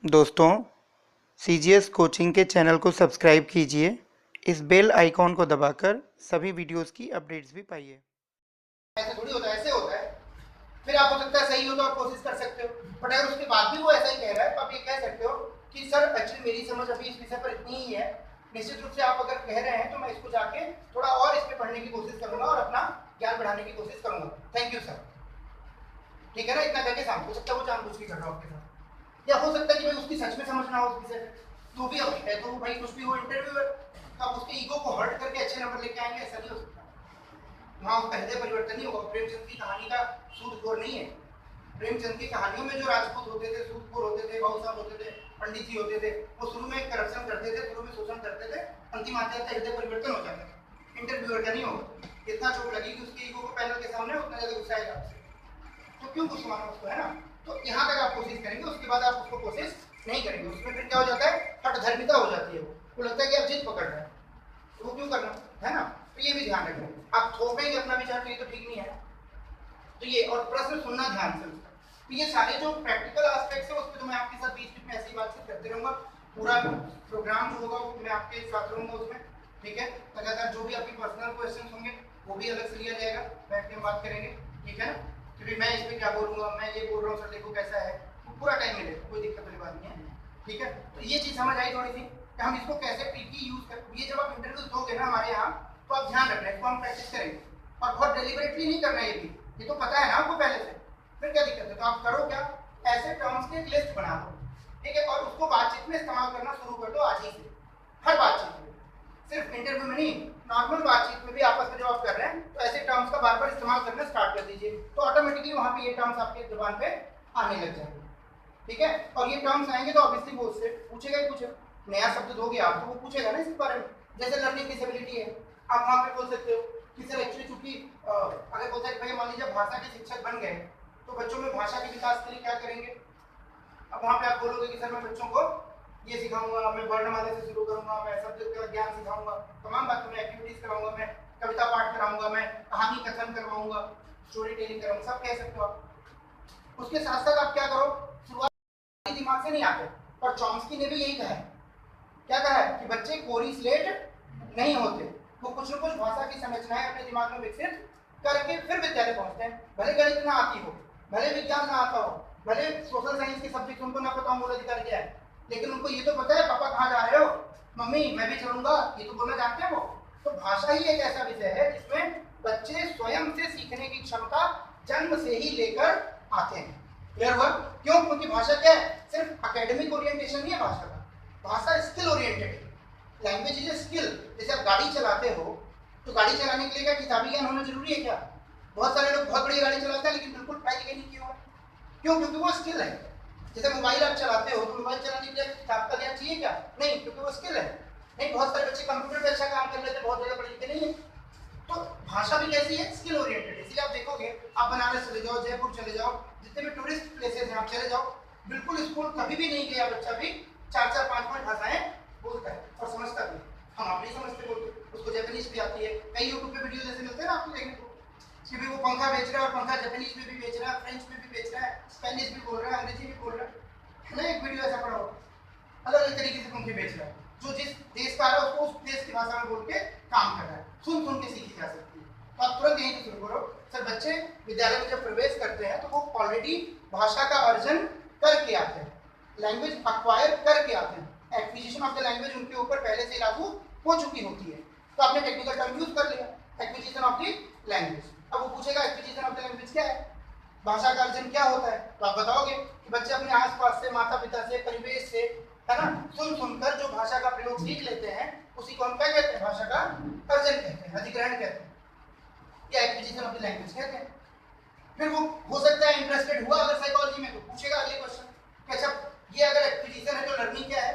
दोस्तों, CGS coaching के channel को सब्सक्राइब कीजिए। इस बेल आइकॉन को दबाकर सभी वीडियोस की अपडेट्स भी पाइए। ऐसे थोड़ी होता है, ऐसे होता है। फिर आप हो सकता है सही हो तो आप कोशिश कर सकते हो, बट अगर उसके बाद भी वो ऐसा ही कह रहा है तो आप ये कह सकते हो कि सर एक्चुअली मेरी समझ अभी इस विषय पर इतनी ही है। निश्चित रूप से आप अगर कह रहे हैं तो मैं इसको जाके थोड़ा और इसमें पढ़ने की कोशिश करूंगा और अपना ज्ञान बढ़ाने की कोशिश करूंगा। Thank you sir. ठीक है ना, इतना करके शाम हो सकता है वो जानबूझ के कर रहा हो आपके साथ, या हो सकता है कि भाई उसकी सच में समझ ना हो उस विषय तो भी अब है तो भाई कुछ भी वो इंटरव्यूअर आप उसके ईगो को हर्ट करके अच्छे नंबर लेके आएंगे, ऐसा नहीं हो सकता। वहाँ उसका हृदय परिवर्तन नहीं होगा। प्रेमचंद की कहानी का सूदखोर नहीं है। प्रेमचंद की कहानियों में जो राजपूत होते थे, सूदखोर होते थे, बाबू साहब होते थे, पंडित जी होते थे, वो शुरू में करप्शन करते थे, शुरू में शोषण करते थे, अंतिम आते आते हृदय परिवर्तन हो जाता था। इंटरव्यूअर का नहीं होगा। इतना चोट लगी कि उसके ईगो को पैनल के सामने उतना ज्यादा गुस्सा आएगा आपसे, तो क्यों गुस्सा मारना उसको, है ना। तो यहाँ तक आप कोशिश करेंगे, उसके बाद आप उसको कोशिश नहीं करेंगे। उसमें फिर क्या हो जाता है, हठधर्मिता हो जाती है। वो लगता है कि आप जिद पकड़ रहे हैं, तो वो क्यों करना, है ना। तो ये भी ध्यान रखें। आप थोपेंगे अपना विचार तो ये तो ठीक नहीं है। तो ये, और प्रश्न सुनना ध्यान से उसका। तो ये सारे जो प्रैक्टिकल एस्पेक्ट्स है उस पर तो मैं आपके साथ बीच बीच में ऐसी बातचीत करते रहूंगा। पूरा प्रोग्राम जो होगा वो मैं आपके साथ रहूंगा उसमें, ठीक है। लगातार जो भी आपकी पर्सनल क्वेश्चन होंगे वो भी अलग से लिया जाएगा, बैठ के हम बात करेंगे, ठीक है ना। कि मैं इसमें क्या बोलूंगा, मैं ये बोल रहा हूँ सर देखो कैसा है, वो पूरा टाइम मिलेगा, कोई दिक्कत वाली बात नहीं है, ठीक है। तो ये चीज समझ आई थोड़ी सी कि हम इसको कैसे पीपी यूज कर। ये जब आप इंटरव्यू दोगे ना हमारे यहाँ, तो आप ध्यान रखना, इसको हम प्रैक्टिस करेंगे और बहुत डेलिबरेटली नहीं करना। ये भी ये तो पता है ना आपको पहले से, फिर क्या दिक्कत है। तो आप करो क्या, ऐसे टर्म्स की एक लिस्ट बना लो, ठीक है, और उसको बातचीत में इस्तेमाल करना शुरू कर दो आज ही से। हर बातचीत में, सिर्फ इंटरव्यू में नहीं, नॉर्मल बातचीत में भी आपस में जब आप कर रहे हैं तो ऐसे टर्म्स का बार बार इस्तेमाल करना स्टार्ट कर दीजिए, तो ऑटोमेटिकली वहां पे ये टर्म्स आपके जुबान पे आने लग जाएंगे, ठीक है। और ये टर्म्स आएंगे तो ऑब्वियसली वो उससे पूछेगा ही पूछेगा। नया शब्द दोगे आप तो वो पूछेगा ना इसके बारे में। जैसे लर्निंग डिसेबिलिटी है, आप वहां पे बोल सकते हो कि सर एक्चुअली चूंकि अगर बोलते हैं भाई मान लीजिए भाषा के शिक्षक बन गए तो बच्चों में भाषा के विकास के लिए क्या करेंगे। अब वहां पे आप बोलोगे कि सर मैं बच्चों को ये सिखाऊंगा, मैं वर्णमाला से शुरू करूंगा, मैं शब्द का ज्ञान सिखाऊंगा, तमाम बातों में एक्टिविटीज कराऊंगा, मैं कविता पाठ कराऊंगा, मैं कहानी कथन करवाऊंगा, स्टोरी टेलिंग कराऊंगा, सब कह सकते हो आप। उसके साथ साथ आप क्या करो, शुरुआत दिमाग से नहीं आते, और चॉम्स्की ने भी यही कहा है। क्या कहा है कि बच्चे कोरी स्लेट नहीं होते, वो कुछ न कुछ भाषा की संरचनाएं अपने दिमाग में विकसित करके फिर विद्यालय पहुंचते हैं। भले गणित ना आती हो, भले विज्ञान ना आता हो, भले सोशल साइंस के सब्जेक्ट उनको ना पता हो मूल अधिकार क्या है, लेकिन उनको ये तो पता है पापा कहाँ जा रहे हो, मम्मी मैं भी चलूंगा, ये तो बोलना जानते हैं वो। तो भाषा ही एक ऐसा विषय है जिसमें बच्चे स्वयं से सीखने की क्षमता जन्म से ही लेकर आते हैं। क्लियर हुआ? क्यों? क्योंकि भाषा क्या है, सिर्फ एकेडमिक ओरिएंटेशन नहीं है भाषा का, भाषा स्किल ओरिएंटेड है। Language is a skill. जैसे आप गाड़ी चलाते हो तो गाड़ी चलाने के लिए क्या किताबी ज्ञान होना जरूरी है क्या? बहुत सारे लोग बहुत बड़ी गाड़ी चलाते हैं लेकिन बिल्कुल पढ़ाई लिखाई नहीं किया हुआ। क्यों? क्योंकि वो स्किल है। जैसे मोबाइल आप चलाते हो तो मोबाइल चलाने के लिए किताब का ज्ञान चाहिए क्या? नहीं, क्योंकि वो स्किल है। नहीं, बहुत सारे बच्चे कंप्यूटर पे अच्छा काम कर लेते हैं, बहुत ज्यादा पढ़े लिखे नहीं है। तो भाषा भी कैसी है, स्किल ओरिएंटेड। इसलिए आप देखोगे, आप बनारस चले जाओ, जयपुर चले जाओ, जितने भी टूरिस्ट प्लेसेस हैं आप चले जाओ, बिल्कुल स्कूल कभी भी नहीं गया बच्चा भी 4-4, 5-5 भाषाएं बोलता है और समझता भी। हम अपनी समझते बोलते, उसको जापानीज भी आती है। कई यूट्यूब पे वीडियो जैसे मिलते हैं ना आपको देखने को कि भी वो पंखा बेच रहा है और पंखा जापानीज में भी बेच रहा है, फ्रेंच में भी बेच रहा है, स्पेनिश भी बोल रहा है, अंग्रेजी भी बोल रहा है ना। एक वीडियो ऐसा पड़ा हो, अलग अलग तरीके से पंखे बेच रहा है, जो जिस देश का है उसको उस देश की भाषा में बोल के काम कर रहा है। सुन सुन के सीखी जा सकती है। तो आप तुरंत यहीं से शुरू करो। सर बच्चे विद्यालय में जब प्रवेश करते हैं तो वो ऑलरेडी भाषा का अर्जन करके आते हैं, लैंग्वेज अक्वायर करके आते हैं, एक्विजिशन ऑफ द लैंग्वेज उनके ऊपर पहले से लागू हो चुकी होती है। तो आपने टेक्निकल टर्म यूज कर लिया, एक्विजिशन ऑफ द लैंग्वेज। अब वो पूछेगा एक्विजिशन ऑफ द लैंग्वेज क्या है, भाषा का अर्जन क्या होता है, तो आप बताओगे कि बच्चे अपने आसपास से, माता पिता से, परिवेश से, है ना, सुन सुनकर जो भाषा का प्रयोग सीख लेते हैं उसी को हम क्या कहते हैं, भाषा का अर्जन कहते हैं, अधिग्रहण कहते हैं, या एक्विजिशन ऑफ द लैंग्वेज कहते हैं। फिर वो हो सकता है इंटरेस्टेड हुआ अगर साइकोलॉजी में, तो पूछेगा अगले क्वेश्चन कि अच्छा ये अगर एक्विजिशन है तो लर्निंग क्या है।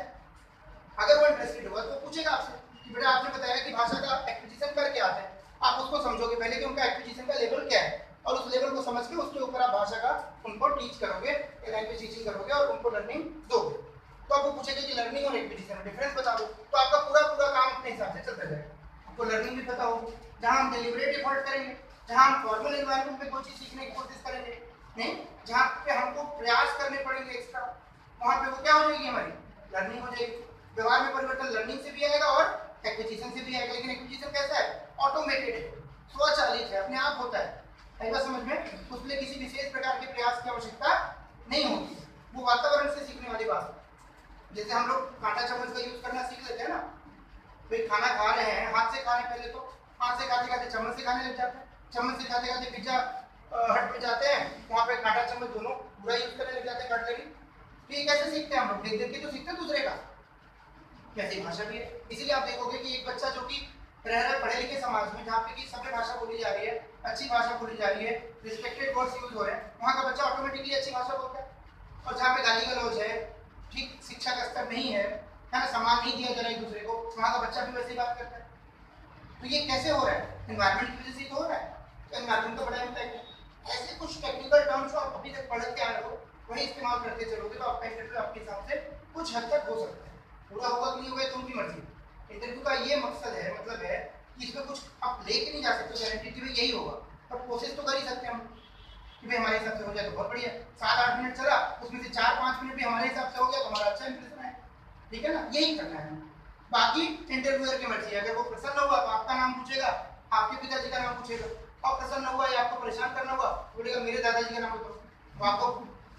अगर वो इंटरेस्टेड हुआ तो पूछेगा आपसे कि बेटा आपने बताया कि भाषा का एक्विजिशन करके आते हैं, आप उसको समझोगे पहले कि उनका एक्विजिशन का लेवल क्या है, और उस लेवल को समझ के उसके ऊपर आप भाषा का उनको टीच करोगे, लैंग्वेज टीचिंग करोगे और उनको लर्निंग दोगे। तो आपको पूछेगा कि लर्निंग और एक्विजिशन में डिफरेंस बता दो, तो आपका पूरा पूरा काम अपने हिसाब से चलता जाएगा। आपको लर्निंग भी पता होगी, जहाँ हम डेलिबरेट एफर्ट करेंगे, जहाँ हम फॉर्मल एनवायरनमेंट में कोई चीज सीखने की कोशिश करेंगे, नहीं, जहाँ पे हमको प्रयास करने पड़ेंगे एक्स्ट्रा, वहाँ पे वो क्या हो जाएगी, हमारी लर्निंग हो जाएगी। व्यवहार में परिवर्तन लर्निंग से भी आएगा और एक्विजिशन से भी आएगा, लेकिन एक्विजिशन कैसा है, ऑटोमेटेड है, स्वचालित है, अपने आप होता है। आई बात समझ में? उसके लिए किसी विशेष प्रकार के प्रयास की आवश्यकता नहीं होती, वो वातावरण से सीखने वाली बात है। जैसे हम लोग कांटा चम्मच का यूज करना सीख लेते हैं ना, भाई खाना खा रहे हैं, हाथ से खा रहे हैं, पहले तो हाथ से खाते खाते चम्मच से खाने लग जाते हैं, चम्मच से खाते खाते पिज्जा हट पे जाते हैं, वहाँ पे कांटा चम्मच दोनों पूरा यूज करने लग जाते हैं, कटलरी। तो ये कैसे सीखते हैं हम लोग, देख देख के तो सीखते हैं दूसरे का। कैसी भाषा भी है, इसीलिए आप देखोगे कि एक बच्चा जो कि रह रहा है पढ़े लिखे समाज में, जहाँ पे कि सभ्य भाषा बोली जा रही है, अच्छी भाषा बोली जा रही है, रिस्पेक्टेड वर्ड्स यूज हो रहे हैं, वहाँ का बच्चा ऑटोमेटिकली अच्छी भाषा बोलता है। और जहाँ पे गाली गलौज है, ठीक शिक्षा का स्तर नहीं है ना, सम्मान नहीं दिया जा रहा है एक दूसरे को, वहाँ का बच्चा भी वैसे ही बात करता है। तो ये कैसे हो रहा है, एनवायरमेंट की वजह से तो हो रहा है। तो एनवायरमेंट का बड़ा इम्पैक्ट है। ऐसे कुछ टेक्निकल टर्म्स जो आप अभी तक पढ़ के आए हो, वही इस्तेमाल करते चलोगे तो आपका इंटरव्यू आपके हिसाब से कुछ हद तक हो सकता है। पूरा होगा कि नहीं होगा तो उनकी मर्जी। इंटरव्यू का ये मकसद है, मतलब है कि इसमें कुछ आप लेके नहीं जा सकते गारंटी कि यही होगा, पर कोशिश तो कर ही सकते हैं हम कि भाई हमारे हिसाब से हो जाए तो बहुत बढ़िया। 7-8 मिनट चला, उसमें से 4-5 मिनट भी हमारे हिसाब से हो गया तो हमारा अच्छा इंप्रेशन है, ठीक है ना, यही करना है। बाकी इंटरव्यूअर की मर्जी है, अगर वो प्रसन्न हुआ तो आपका नाम पूछेगा, आपके पिताजी का नाम पूछेगा, और प्रसन्न हुआ या आपको परेशान करना हुआ बोलेगा मेरे दादाजी का नाम बताओ, तो आपको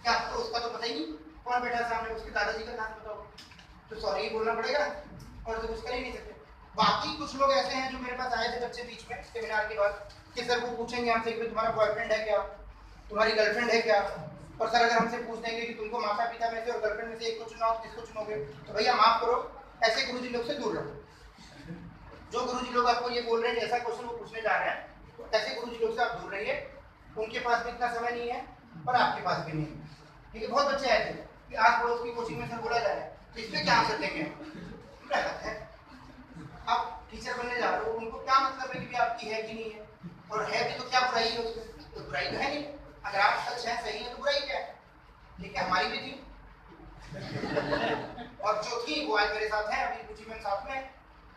क्या तो उसका तो पता ही नहीं कौन बैठा सामने, उसके दादाजी का नाम बताओ, तो सॉरी बोलना पड़ेगा और तो कुछ कर ही नहीं सकते। बाकी कुछ लोग ऐसे हैं जो मेरे पास आए थे बच्चे बीच में सेमिनार के बाद कि सर वो पूछेंगे हमसे कि तुम्हारा बॉयफ्रेंड है क्या, तुम्हारी गर्लफ्रेंड है क्या, और सर अगर हमसे पूछ देंगे कि तुमको माता पिता में से और गर्लफ्रेंड में से एक को चुनाव, किसको चुनोगे, तो भैया माफ करो, ऐसे गुरुजी लोग से दूर रहो। जो गुरुजी लोग आपको ये बोल रहे हैं ऐसा क्वेश्चन वो पूछने जा रहे हैं, तो ऐसे गुरुजी लोग से आप दूर रहिए, उनके पास भी इतना समय नहीं है और आपके पास भी नहीं है। ठीक है, बहुत बच्चे आए थे कि आज पड़ोस की कोचिंग में सर बोला जा रहा है, तो इसमें क्या आंसर देंगे, है आप टीचर बनने जा रहे हो, उनको क्या मतलब है कि आपकी है कि नहीं है, और है भी तो क्या बुराई है उसमें, तो बुराई तो है नहीं, अगर आप सच है सही है तो बुराई क्या है। ठीक है, हमारी भी थी और जो थी वो आज मेरे साथ है, अभी कुछ में साथ में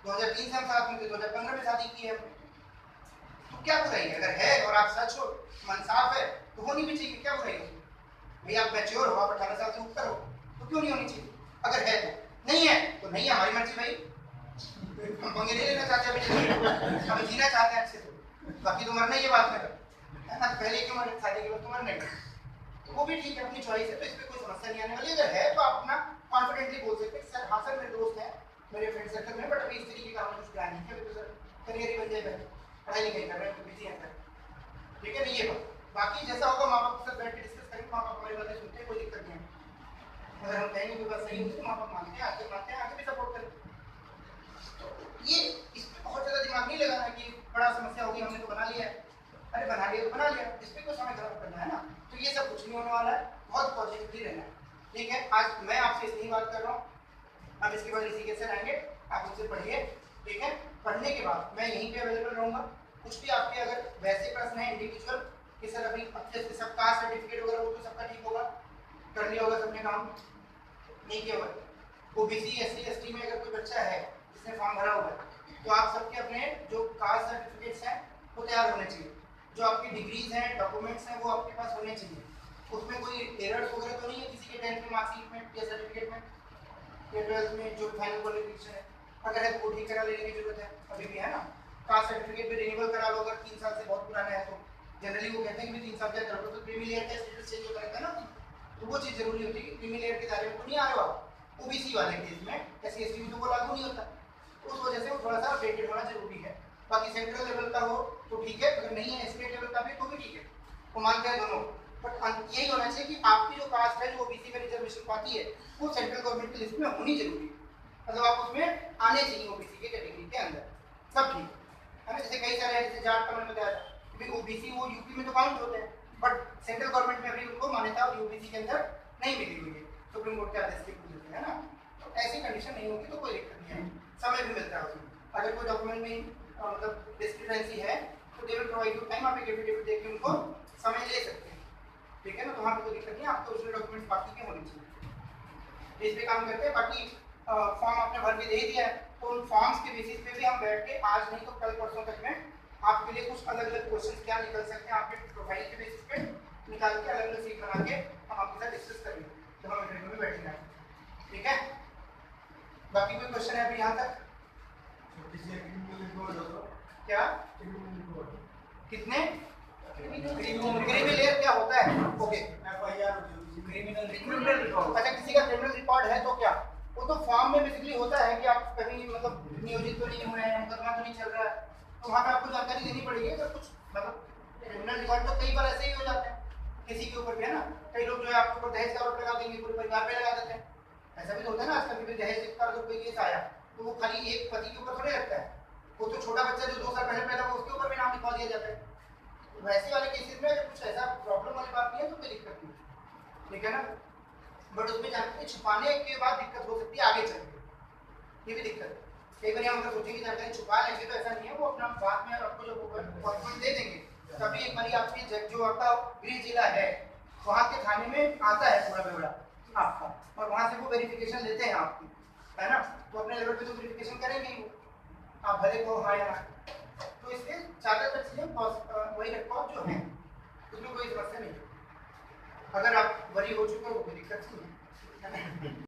2003 से हम साथ में थे, 2015 में शादी की है, तो क्या बुराई है, अगर है और आप सच हो, मन साफ है तो होनी भी चाहिए, क्या बुराई है भाई, आप मैच्योर हो, आप 18 साल से ऊपर हो तो क्यों नहीं होनी चाहिए, अगर है तो, नहीं है तो नहीं है, हमारी मर्जी भाई, हम पंगे नहीं लेना चाहते, अभी हम जीना चाहते हैं अच्छे से, बाकी तो मरना ये बात है ना, पहले क्यों मरना, शादी के बाद तो मरना ही, तो वो भी ठीक है, अपनी चॉइस है, तो इसमें कोई समस्या नहीं आने वाली। अगर है तो आप अपना कॉन्फिडेंटली बोल सकते हैं सर हाँ सर मेरे दोस्त हैं, मेरे फ्रेंड सर्कल में, बट अभी इस तरीके का हमने कुछ प्लान नहीं किया, अभी तो सर करियर ही बन जाएगा, पढ़ाई लिखाई कर रहे हैं तो बिजी हैं सर, ठीक है ना, ये बात। बाकी जैसा होगा माँ बाप के साथ बैठ के डिस्कस करेंगे, माँ बाप हमारी बातें सुनते हैं, कोई दिक्कत नहीं है, अगर हम कहेंगे कोई बात सही होगी तो माँ बाप मानते हैं, आगे भी सपोर्ट करें। ये इसमें बहुत ज़्यादा दिमाग नहीं लगाना कि बड़ा समस्या होगी, हमने तो बना लिया है, अरे बना लिया तो बना लिया, इसमें कोई समय खराब करना है ना, तो ये सब कुछ नहीं होने वाला है, बहुत पॉजिटिवली रहना है। ठीक है, आज मैं आपसे इतनी बात कर रहा हूँ, अब इसके बाद ऋषिकेश सर आएंगे, आप मुझसे पढ़िए, ठीक है, पढ़ने के बाद मैं यहीं पे अवेलेबल रहूँगा, कुछ भी आपके अगर वैसे प्रश्न है इंडिविजुअल कि सर अभी अच्छे से सब कास्ट सर्टिफिकेट वगैरह वो तो सबका ठीक होगा, कर लिया होगा सबने काम, नहीं किया होगा, ओबीसी एससी एसटी में अगर कोई बच्चा है जिसने फॉर्म भरा हुआ है तो आप सबके अपने जो कास्ट सर्टिफिकेट्स हैं वो तैयार होने चाहिए, जो आपकी डिग्रीज हैं डॉक्यूमेंट्स हैं वो आपके पास होने चाहिए, उसमें कोई एरर्स वगैरह तो नहीं है किसी के 10th के मार्कशीट में या सर्टिफिकेट में या 12th में जो फाइनल क्वालिफिकेशन है, अगर है तो वो ठीक करा लेने की जरूरत है, अभी भी है ना, कास्ट सर्टिफिकेट भी रिन्यूअल करा लो, अगर 3 साल से बहुत पुराना है तो जनरली वो कहते हैं कि 3 साल से करो तो क्रीमी लेयर का स्टेटस चेंज होता रहता है ना, तो वो चीज़ जरूरी होती है कि क्रीमी लेयर के दायरे में तो नहीं आ रहे हो आप, ओबीसी वाले केस में एससी एसटी में तो वो लागू नहीं होता, उस वजह से वो थोड़ा सा अपडेटेड होना जरूरी है। बाकी सेंट्रल लेवल का हो तो ठीक है, अगर नहीं है स्टेट लेवल का भी तो भी ठीक है, वो मानते हैं दोनों, बट यही होना चाहिए कि आपकी जो कास्ट है जो ओबीसी में रिजर्वेशन पाती है वो सेंट्रल गवर्नमेंट की लिस्ट में होनी जरूरी है, मतलब आप उसमें आने चाहिए ओबीसी के कैटेगरी के अंदर, सब ठीक है ना। जैसे कई सारे हैं, जैसे जाट का मैंने बताया कि ओबीसी वो यूपी में तो काउंट होते हैं, बट सेंट्रल गवर्नमेंट में अभी उनको मान्यता ओबीसी के अंदर नहीं मिली हुई है, सुप्रीम कोर्ट के आदेश की वजह से, है ना, तो ऐसी कंडीशन नहीं होगी तो कोई दिक्कत नहीं है, समय भी मिलता है उसमें, अगर कोई डॉक्यूमेंट में मतलब डिस्क्रिपेंसी है तो they will provide you time, आप एक एफिडेविट देके उनको समय ले सकते हैं, ठीक है ना, तो वहाँ पे कोई दिक्कत नहीं, आपको उसमें डॉक्यूमेंट बाकी के होने चाहिए, इस पे काम करते हैं। बाकी फॉर्म आपने भर के दे दिया है, तो उन फॉर्म्स के बेसिस पे भी हम बैठ के आज नहीं तो कल परसों तक में आपके लिए कुछ अलग अलग क्वेश्चन क्या निकल सकते हैं आपके प्रोफाइल के बेसिस पे निकाल के अलग अलग सीट बना के हम आपके साथ डिस्कस करेंगे। तो हम इंटरव्यू में बैठेंगे। ठीक है, बाकी कोई क्वेश्चन है अभी यहाँ तक? क्या कितने क्रिमिनल लेयर क्या होता है? Okay, criminal record. अच्छा, किसी का क्रिमिनल रिकॉर्ड है तो क्या? वो तो फॉर्म में बेसिकली होता है कि आप कहीं मतलब नियोजित तो नहीं हुए हैं, मुकदमा तो नहीं चल रहा है, तो वहाँ पे आपको जानकारी देनी पड़ेगी। अगर कुछ मतलब क्रिमिनल रिकॉर्ड तो कई बार ऐसे ही हो जाते हैं किसी के ऊपर भी, है ना। कई लोग जो है आपके ऊपर दहेज का आरोप लगा देंगे, पूरे परिवार पे लगा देते हैं। ऐसा भी तो होता है ना आजकल, भी दहेज का अगर कोई केस आया तो वो खाली एक पति के ऊपर थोड़े लगता है, वो तो छोटा बच्चा जो 2 साल पहले पैदा हुआ उसके ऊपर भी नाम लिखवा दिया जाता है। तो वैसे वाले केसेस में अगर कुछ ऐसा प्रॉब्लम वाली बात नहीं है तो कोई दिक्कत नहीं, ठीक है ना। बट उसमें जानकारी छिपाने के बाद दिक्कत हो सकती है आगे चल के, ये भी दिक्कत है। कई बार हम अगर सोचेंगे जानकारी छुपा लेंगे तो ऐसा नहीं है, वो अपना बाद में आपको जो कॉन्फिडेंस दे देंगे। तभी एक बार आपकी जो आपका गृह जिला है वहाँ के थाने में आता है पूरा ब्यौरा आपका, और वहाँ से वो वेरिफिकेशन लेते हैं आपकी, है ना। तो अपने लेवल पे तो वेरिफिकेशन करेंगे ही वो, आप भले को हाँ या ना। तो इसलिए ज़्यादातर चीज़ें वही रिकॉर्ड जो है उसमें कोई समस्या नहीं है। अगर आप वरी हो चुके हो तो कोई दिक्कत नहीं है।